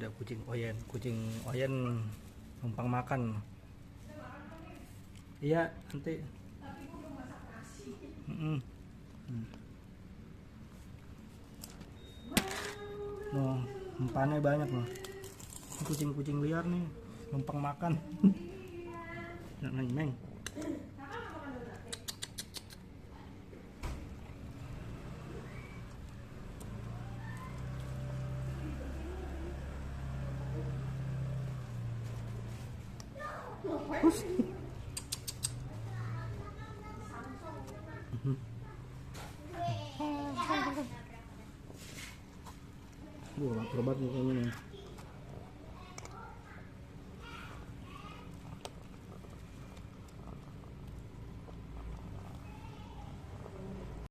Ada kucing Oyen numpang makan. Iya, nanti. Noh, umpannya banyak loh. Kucing-kucing liar nih, numpang makan. Meng. Wah, lapar banget nih kayaknya nih.